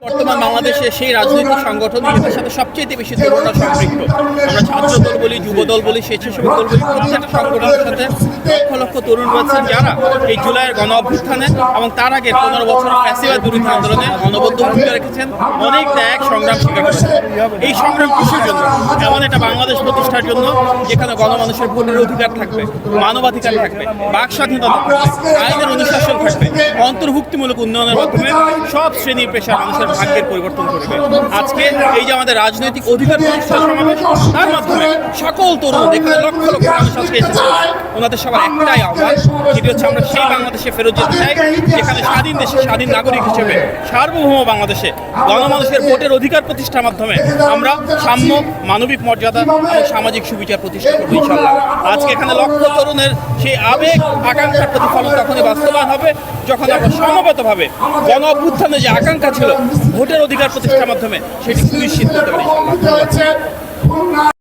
বর্তমান বাংলাদেশে সেই রাজনৈতিক সংগঠন যেটার সাথে সবচেয়ে বেশি তরুণরা সম্পৃক্ত। আমরা ছাত্র দল বলি, যুব দল বলি, স্বেচ্ছাসেবক দল বলি, প্রত্যেকটা সংগঠনের সাথে লক্ষ লক্ষ তরুণ রয়েছেন যারা এই জুলাইয়ের গণ অভ্যুত্থানে এবং তার আগে 15 বছর ফ্যাসিবাদ বিরোধী আন্দোলনে অনবদ্য ভূমিকা রেখেছেন, অনেক ত্যাগ সংগ্রাম স্বীকার করেছেন। এই সংগ্রাম কিসের জন্য? এমন একটা বাংলাদেশ প্রতিষ্ঠার জন্য যেখানে গণমানুষের ভোটের অধিকার থাকবে, মানবাধিকার থাকবে, বাক স্বাধীনতা থাকবে, আইনের অনুশাসন থাকবে, অন্তর্ভুক্তিমূলক উন্নয়নের মাধ্যমে সব শ্রেণীর পেশার মানুষের ভাগ্যের পরিবর্তন করবে। আজকে এই যে আমাদের রাজনৈতিক অধিকার প্রতিষ্ঠা সমাবেশ, তার মাধ্যমে সকল তরুণ এখানে লক্ষ লক্ষ মানুষ আজকে এসেছে, ওনাদের সবার একটাই আহ্বান, যেটি হচ্ছে আমরা সেই বাংলাদেশে ফেরত যেতে চাই যেখানে স্বাধীন দেশে স্বাধীন নাগরিক হিসেবে সার্বভৌম বাংলাদেশে গণমানুষের ভোটের অধিকার প্রতিষ্ঠার মাধ্যমে আমরা সাম্য, মানবিক মর্যাদা এবং সামাজিক সুবিচার প্রতিষ্ঠা করব ইনশাআল্লাহ। আজকে এখানে লক্ষ তরুণের সেই আবেগ আকাঙ্ক্ষার প্রতিফলন তখনই বাস্তবায়ন হবে যখন আমরা সমবেতভাবে গণ অভ্যুত্থানে যে আকাঙ্ক্ষা ছিল ভোটের অধিকার প্রতিষ্ঠার মাধ্যমে সেটি সুনিশ্চিত করতে পারি ইনশাআল্লাহ।